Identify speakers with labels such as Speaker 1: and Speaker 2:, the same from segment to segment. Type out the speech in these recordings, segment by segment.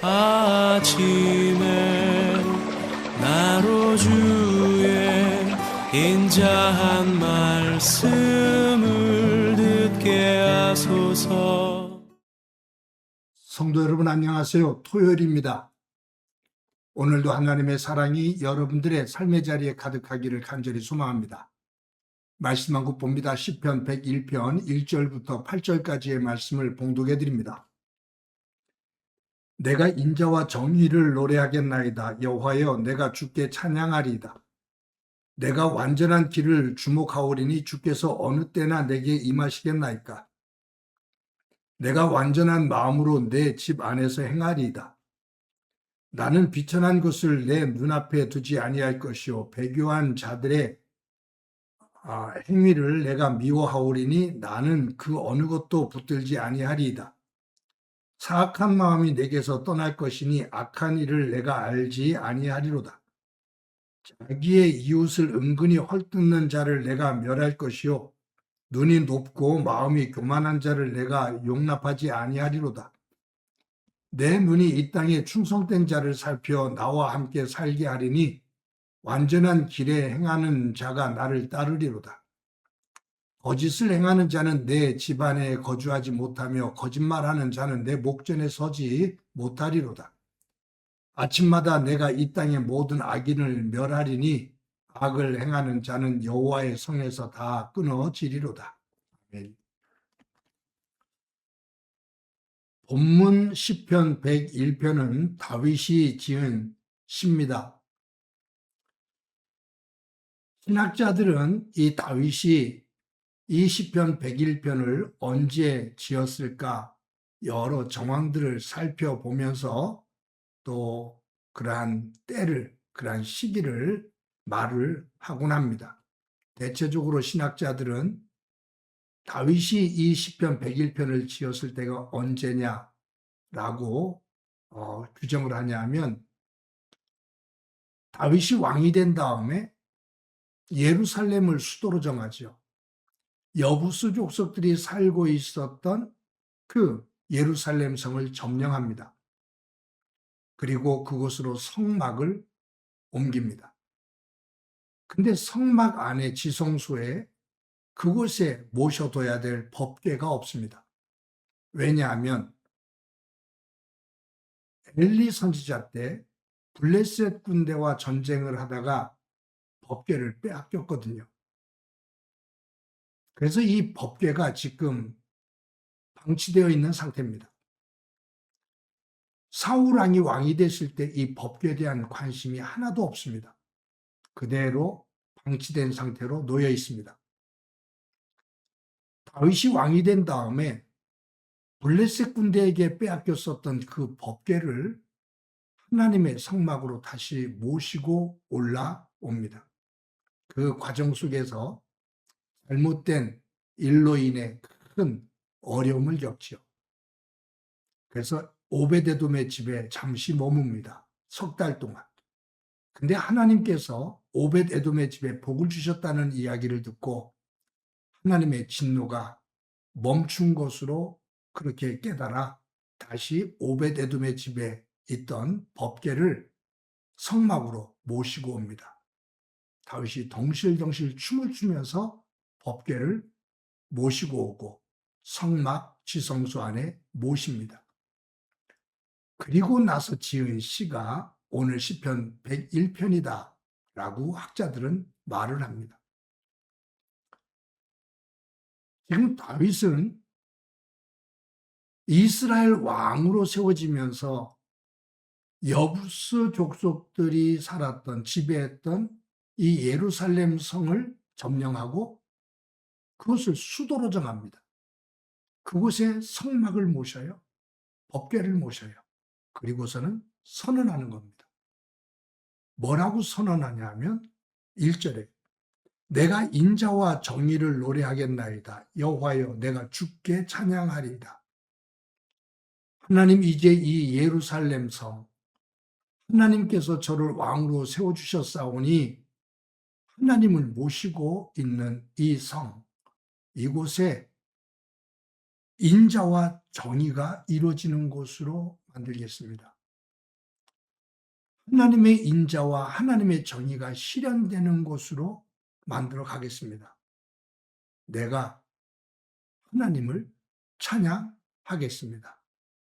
Speaker 1: 아침에 나로 주의 인자한 말씀을 듣게 하소서.
Speaker 2: 성도 여러분 안녕하세요. 토요일입니다. 오늘도 하나님의 사랑이 여러분들의 삶의 자리에 가득하기를 간절히 소망합니다. 말씀 한 국 봅니다. 시편 101편 1절부터 8절까지의 말씀을 봉독해 드립니다. 내가 인자와 정의를 노래하겠나이다. 여호와여, 내가 주께 찬양하리이다. 내가 완전한 길을 주목하오리니 주께서 어느 때나 내게 임하시겠나이까. 내가 완전한 마음으로 내 집 안에서 행하리이다. 나는 비천한 것을 내 눈앞에 두지 아니할 것이요 배교한 자들의 행위를 내가 미워하오리니 나는 그 어느 것도 붙들지 아니하리이다. 사악한 마음이 내게서 떠날 것이니 악한 일을 내가 알지 아니하리로다. 자기의 이웃을 은근히 헐뜯는 자를 내가 멸할 것이요 눈이 높고 마음이 교만한 자를 내가 용납하지 아니하리로다. 내 눈이 이 땅에 충성된 자를 살펴 나와 함께 살게 하리니 완전한 길에 행하는 자가 나를 따르리로다. 거짓을 행하는 자는 내 집안에 거주하지 못하며 거짓말하는 자는 내 목전에 서지 못하리로다. 아침마다 내가 이 땅의 모든 악인을 멸하리니 악을 행하는 자는 여호와의 성에서 다 끊어지리로다. 아멘. 본문 시편 101편은 다윗이 지은 시입니다. 신학자들은 이 다윗이 이 시편 101편을 언제 지었을까 여러 정황들을 살펴보면서 또 그러한 때를, 그러한 시기를 말을 하곤 합니다. 대체적으로 신학자들은 다윗이 이 시편 101편을 지었을 때가 언제냐라고 규정을 하냐면 다윗이 왕이 된 다음에 예루살렘을 수도로 정하죠. 여부수 족속들이 살고 있었던 그 예루살렘 성을 점령합니다. 그리고 그곳으로 성막을 옮깁니다. 근데 성막 안에 지성소에 그곳에 모셔둬야 될 법궤가 없습니다. 왜냐하면 엘리 선지자 때 블레셋 군대와 전쟁을 하다가 법궤를 빼앗겼거든요. 그래서 이 법궤가 지금 방치되어 있는 상태입니다. 사울 왕이 왕이 됐을 때 이 법궤에 대한 관심이 하나도 없습니다. 그대로 방치된 상태로 놓여 있습니다. 다윗이 왕이 된 다음에 블레셋 군대에게 빼앗겼었던 그 법궤를 하나님의 성막으로 다시 모시고 올라옵니다. 그 과정 속에서 잘못된 일로 인해 큰 어려움을 겪지요. 그래서 오베데돔의 집에 잠시 머뭅니다. 석 달 동안. 근데 하나님께서 오벳에돔의 집에 복을 주셨다는 이야기를 듣고 하나님의 진노가 멈춘 것으로 그렇게 깨달아 다시 오벳에돔의 집에 있던 법궤를 성막으로 모시고 옵니다. 다윗이 덩실덩실 춤을 추면서 법궤를 모시고 오고 성막 지성소 안에 모십니다. 그리고 나서 지은 시가 오늘 시편 101편이다 라고 학자들은 말을 합니다. 지금 다윗은 이스라엘 왕으로 세워지면서 여부스 족속들이 살았던 지배했던 이 예루살렘 성을 점령하고 그것을 수도로 정합니다. 그곳에 성막을 모셔요. 법궤를 모셔요. 그리고서는 선언하는 겁니다. 뭐라고 선언하냐 하면 1절에 내가 인자와 정의를 노래하겠나이다. 여호와여, 내가 주께 찬양하리이다. 하나님, 이제 이 예루살렘 성 하나님께서 저를 왕으로 세워주셨사오니 하나님을 모시고 있는 이 성, 이곳에 인자와 정의가 이루어지는 곳으로 만들겠습니다. 하나님의 인자와 하나님의 정의가 실현되는 곳으로 만들어 가겠습니다. 내가 하나님을 찬양하겠습니다.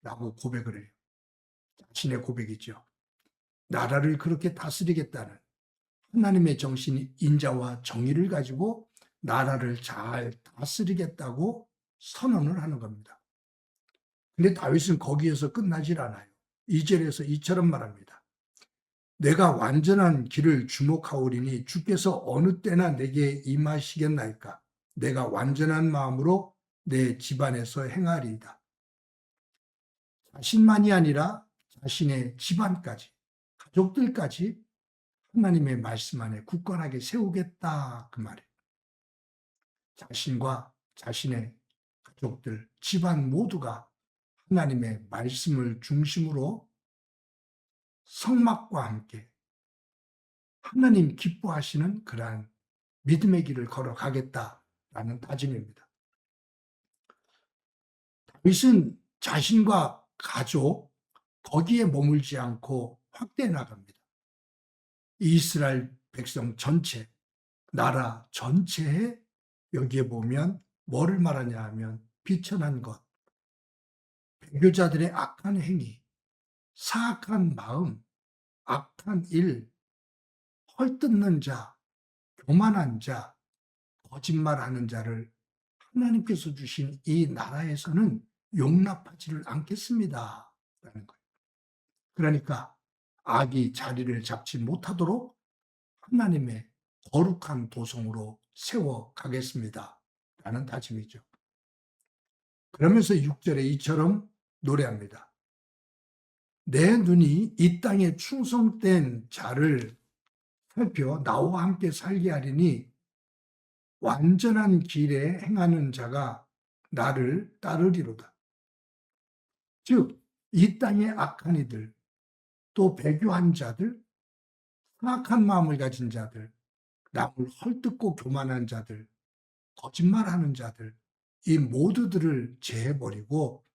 Speaker 2: 라고 고백을 해요. 자신의 고백이죠. 나라를 그렇게 다스리겠다는 하나님의 정신이 인자와 정의를 가지고 나라를 잘 다스리겠다고 선언을 하는 겁니다. 근데 다윗은 거기에서 끝나질 않아요. 2절에서 이처럼 말합니다. 내가 완전한 길을 주목하오리니 주께서 어느 때나 내게 임하시겠나이까. 내가 완전한 마음으로 내 집안에서 행하리이다. 자신만이 아니라 자신의 집안까지, 가족들까지 하나님의 말씀 안에 굳건하게 세우겠다 그 말이에요. 자신과 자신의 가족들, 집안 모두가 하나님의 말씀을 중심으로 성막과 함께 하나님 기뻐하시는 그러한 믿음의 길을 걸어가겠다라는 다짐입니다. 다윗은 자신과 가족 거기에 머물지 않고 확대해 나갑니다. 이스라엘 백성 전체, 나라 전체에 여기에 보면 뭐를 말하냐 하면 비천한 것, 배교자들의 악한 행위, 사악한 마음, 악한 일, 헐뜯는 자, 교만한 자, 거짓말하는 자를 하나님께서 주신 이 나라에서는 용납하지를 않겠습니다. 라는 거예요. 그러니까 악이 자리를 잡지 못하도록 하나님의 거룩한 도성으로 세워가겠습니다. 라는 다짐이죠. 그러면서 6절에 이처럼 노래합니다. 내 눈이 이 땅에 충성된 자를 살펴 나와 함께 살게 하리니 완전한 길에 행하는 자가 나를 따르리로다. 즉, 이 땅의 악한 이들, 또 배교한 자들, 사악한 마음을 가진 자들, 남을 헐뜯고 교만한 자들, 거짓말하는 자들, 이 모두들을 제해버리고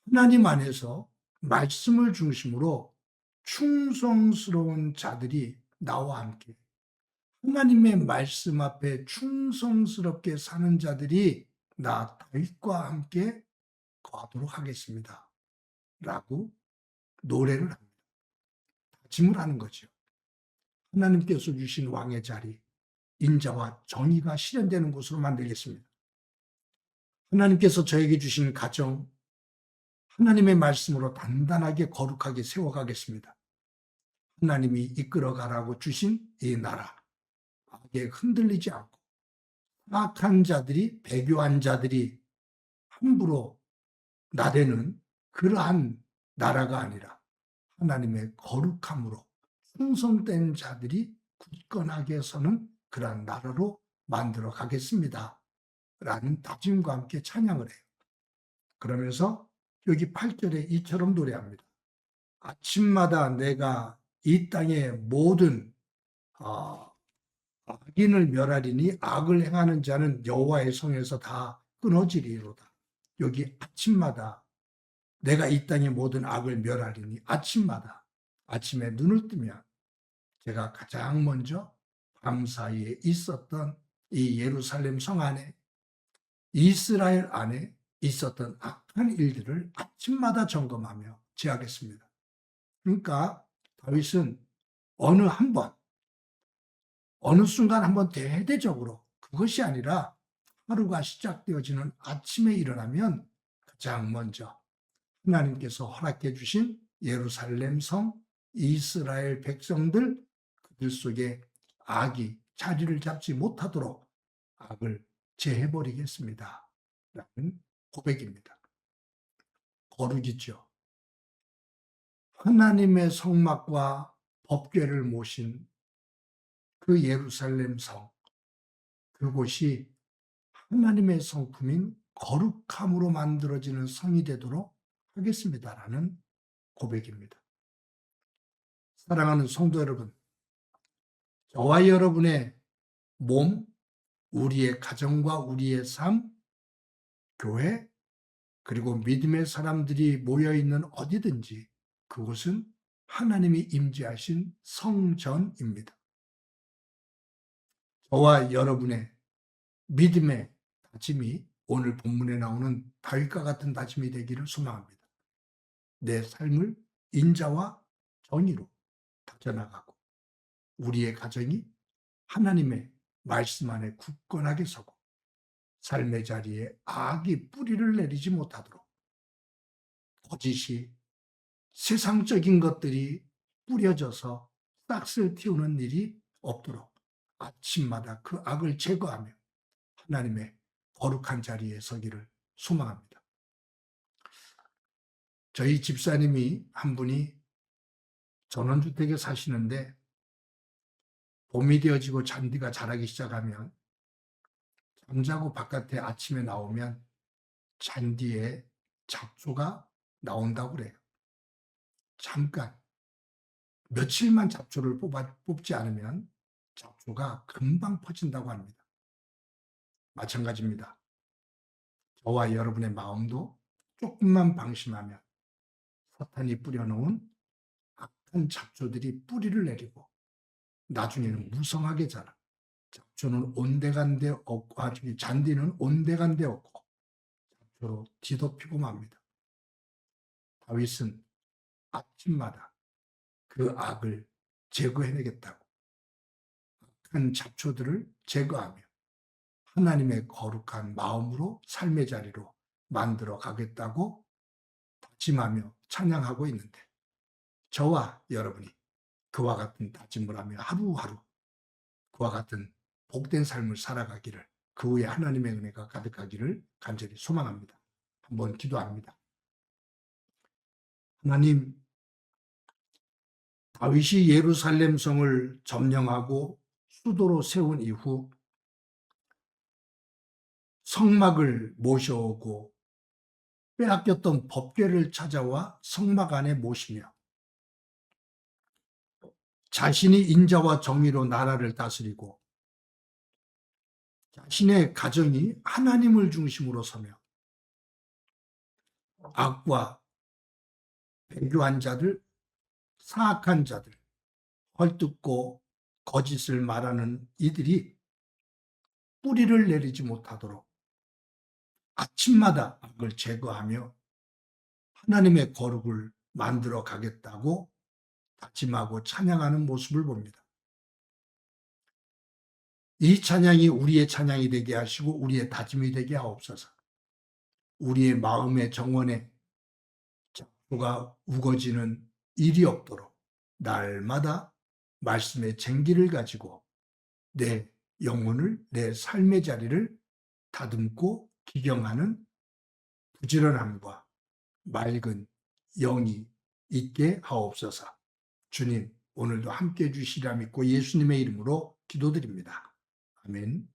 Speaker 2: 하나님 안에서 말씀을 중심으로 충성스러운 자들이 나와 함께 하나님의 말씀 앞에 충성스럽게 사는 자들이 나 다윗과 함께 거하도록 하겠습니다. 라고 노래를 합니다. 다짐을 하는 거죠. 하나님께서 주신 왕의 자리, 인자와 정의가 실현되는 곳으로 만들겠습니다. 하나님께서 저에게 주신 가정, 하나님의 말씀으로 단단하게 거룩하게 세워가겠습니다. 하나님이 이끌어가라고 주신 이 나라, 악에 흔들리지 않고 악한 자들이, 배교한 자들이 함부로 나대는 그러한 나라가 아니라 하나님의 거룩함으로 충성된 자들이 굳건하게 서는 그러한 나라로 만들어 가겠습니다. 라는 다짐과 함께 찬양을 해요. 그러면서 여기 8절에 이처럼 노래합니다. 아침마다 내가 이 땅의 모든 악인을 멸하리니 악을 행하는 자는 여호와의 성에서 다 끊어지리로다. 여기 아침마다 내가 이 땅의 모든 악을 멸하리니 아침마다 아침에 눈을 뜨면 제가 가장 먼저 밤 사이에 있었던 이 예루살렘 성 안에 이스라엘 안에 있었던 악한 일들을 아침마다 점검하며 제하겠습니다. 그러니까 다윗은 어느 순간 한번 대대적으로 그것이 아니라 하루가 시작되어지는 아침에 일어나면 가장 먼저 하나님께서 허락해 주신 예루살렘 성, 이스라엘 백성들 그들 속에 악이 자리를 잡지 못하도록 악을 제해버리겠습니다. 라는 고백입니다. 거룩이죠. 하나님의 성막과 법궤를 모신 그 예루살렘 성, 그곳이 하나님의 성품인 거룩함으로 만들어지는 성이 되도록 하겠습니다라는 고백입니다. 사랑하는 성도 여러분, 저와 여러분의 몸, 우리의 가정과 우리의 삶, 교회, 그리고 믿음의 사람들이 모여있는 어디든지 그곳은 하나님이 임재하신 성전입니다. 저와 여러분의 믿음의 다짐이 오늘 본문에 나오는 다윗과 같은 다짐이 되기를 소망합니다. 내 삶을 인자와 정의로 다져나가고 우리의 가정이 하나님의 말씀 안에 굳건하게 서고 삶의 자리에 악이 뿌리를 내리지 못하도록 거짓이 세상적인 것들이 뿌려져서 싹을 틔우는 일이 없도록 아침마다 그 악을 제거하며 하나님의 거룩한 자리에 서기를 소망합니다. 저희 집사님이 한 분이 전원주택에 사시는데 봄이 되어지고 잔디가 자라기 시작하면 잠자고 바깥에 아침에 나오면 잔디에 잡초가 나온다고 그래요. 잠깐 며칠만 잡초를 뽑지 않으면 잡초가 금방 퍼진다고 합니다. 마찬가지입니다. 저와 여러분의 마음도 조금만 방심하면 사탄이 뿌려놓은 악한 잡초들이 뿌리를 내리고 나중에는 무성하게 자라. 잡초는 온데간데 없고 잔디는 온데간데 없고 잡초로 뒤덮이고 맙니다. 다윗은 아침마다 그 악을 제거해내겠다고 악한 잡초들을 제거하며 하나님의 거룩한 마음으로 삶의 자리로 만들어 가겠다고 다짐하며 찬양하고 있는데 저와 여러분이 그와 같은 다짐을 하며 하루하루 그와 같은 복된 삶을 살아가기를 그 후에 하나님의 은혜가 가득하기를 간절히 소망합니다. 한번 기도합니다. 하나님, 다윗이 예루살렘 성을 점령하고 수도로 세운 이후 성막을 모셔오고 빼앗겼던 법궤를 찾아와 성막 안에 모시며 자신이 인자와 정의로 나라를 다스리고 자신의 가정이 하나님을 중심으로 서며 악과 배교한 자들, 사악한 자들, 헐뜯고 거짓을 말하는 이들이 뿌리를 내리지 못하도록 아침마다 악을 제거하며 하나님의 거룩을 만들어 가겠다고 다짐하고 찬양하는 모습을 봅니다. 이 찬양이 우리의 찬양이 되게 하시고 우리의 다짐이 되게 하옵소서. 우리의 마음의 정원에 잡초가 우거지는 일이 없도록 날마다 말씀의 쟁기를 가지고 내 영혼을, 내 삶의 자리를 다듬고 기경하는 부지런함과 맑은 영이 있게 하옵소서. 주님, 오늘도 함께해 주시리라 믿고 예수님의 이름으로 기도드립니다. 아멘.